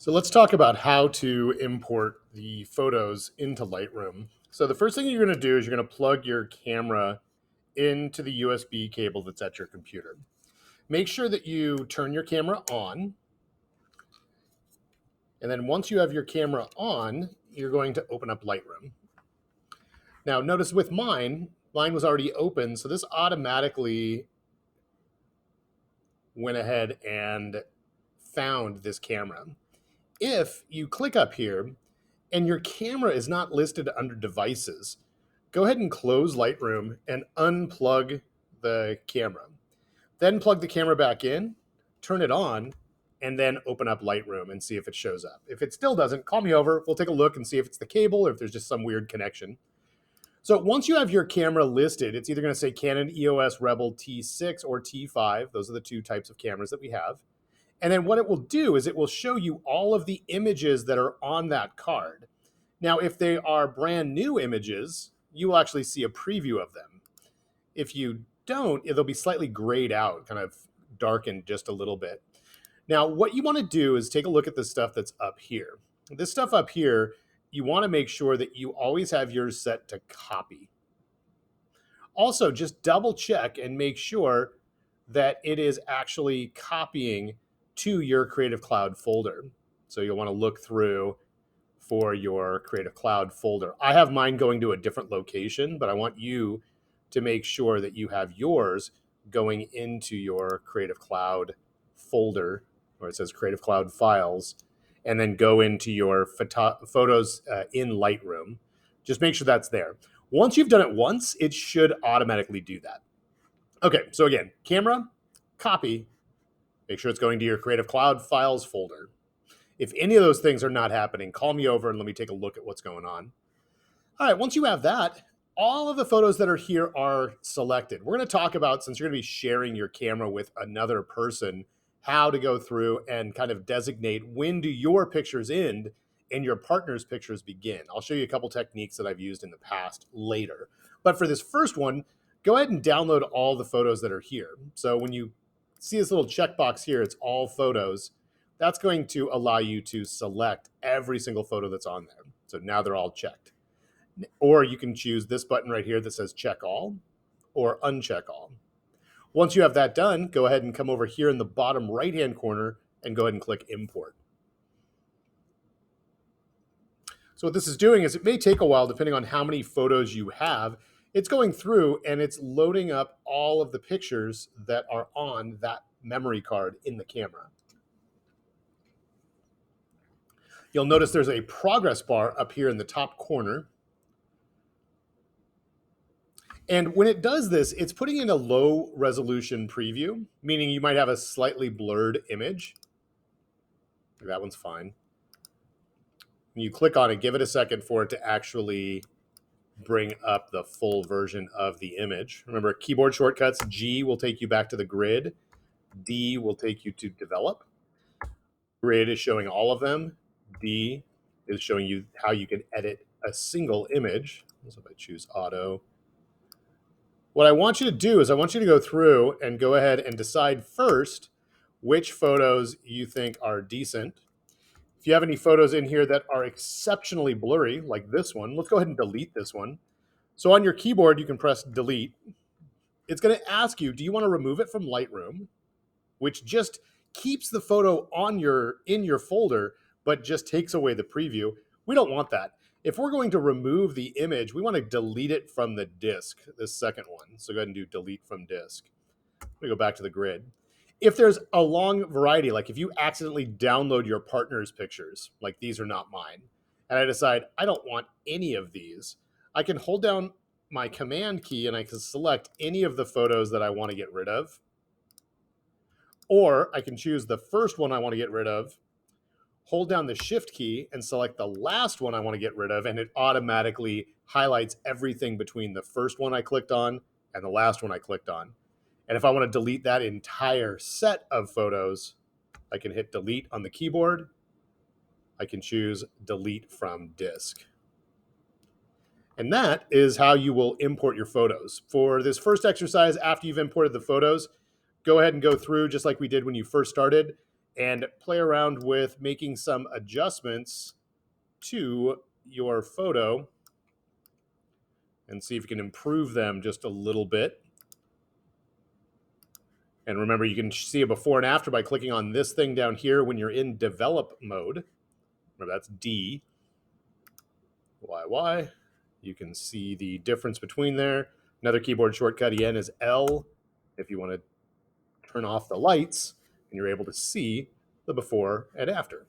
So let's talk about how to import the photos into Lightroom. So the first thing you're going to do is you're going to plug your camera into the USB cable that's at your computer. Make sure that you turn your camera on. And then once you have your camera on, you're going to open up Lightroom. Now notice with mine was already open. So this automatically went ahead and found this camera. If you click up here and your camera is not listed under devices, go ahead and close Lightroom and unplug the camera. Then plug the camera back in, turn it on, and then open up Lightroom and see if it shows up. If it still doesn't, call me over. We'll take a look and see if it's the cable or if there's just some weird connection. So once you have your camera listed, it's either going to say Canon EOS Rebel T6 or T5. Those are the two types of cameras that we have. And then what it will do is it will show you all of the images that are on that card. Now, if they are brand new images, you will actually see a preview of them. If you don't, they'll be slightly grayed out, kind of darkened just a little bit. Now, what you want to do is take a look at the stuff that's up here. This stuff up here, you want to make sure that you always have yours set to copy. Also, just double check and make sure that it is actually copying to your Creative Cloud folder. So you'll want to look through for your Creative Cloud folder. I have mine going to a different location, but I want you to make sure that you have yours going into your Creative Cloud folder where it says Creative Cloud Files, and then go into your photos in Lightroom. Just make sure that's there. Once you've done it once, it should automatically do that. Okay, so again, camera, copy, make sure it's going to your Creative Cloud Files folder. If any of those things are not happening, call me over and let me take a look at what's going on. All right, once you have that, all of the photos that are here are selected. We're going to talk about, since you're going to be sharing your camera with another person, how to go through and kind of designate when do your pictures end and your partner's pictures begin. I'll show you a couple techniques that I've used in the past later. But for this first one, go ahead and download all the photos that are here. So when you see this little checkbox here, it's all photos. That's going to allow you to select every single photo that's on there. So now they're all checked. Or you can choose this button right here that says check all or uncheck all. Once you have that done, go ahead and come over here in the bottom right-hand corner and go ahead and click import. So what this is doing is it may take a while depending on how many photos you have. It's going through and it's loading up all of the pictures that are on that memory card in the camera. You'll notice there's a progress bar up here in the top corner. And when it does this, it's putting in a low resolution preview, meaning you might have a slightly blurred image. That one's fine. When you click on it, give it a second for it to actually bring up the full version of the image. Remember, keyboard shortcuts, G will take you back to the grid. D will take you to develop. Grid is showing all of them. D is showing you how you can edit a single image. So if I choose auto, what I want you to do is I want you to go through and go ahead and decide first which photos you think are decent. If you have any photos in here that are exceptionally blurry, like this one, let's go ahead and delete this one. So on your keyboard, you can press delete. It's going to ask you, do you want to remove it from Lightroom, which just keeps the photo in your folder, but just takes away the preview. We don't want that. If we're going to remove the image, we want to delete it from the disk, this second one. So go ahead and do delete from disk. We go back to the grid. If there's a long variety, like if you accidentally download your partner's pictures, like these are not mine, and I decide I don't want any of these, I can hold down my command key and I can select any of the photos that I want to get rid of. Or I can choose the first one I want to get rid of, hold down the shift key and select the last one I want to get rid of, and it automatically highlights everything between the first one I clicked on and the last one I clicked on. And if I want to delete that entire set of photos, I can hit delete on the keyboard. I can choose delete from disk. And that is how you will import your photos. For this first exercise, after you've imported the photos, go ahead and go through just like we did when you first started and play around with making some adjustments to your photo and see if you can improve them just a little bit. And remember, you can see a before and after by clicking on this thing down here when you're in develop mode. Remember, that's D. Y. You can see the difference between there. Another keyboard shortcut again is L if you want to turn off the lights, and you're able to see the before and after.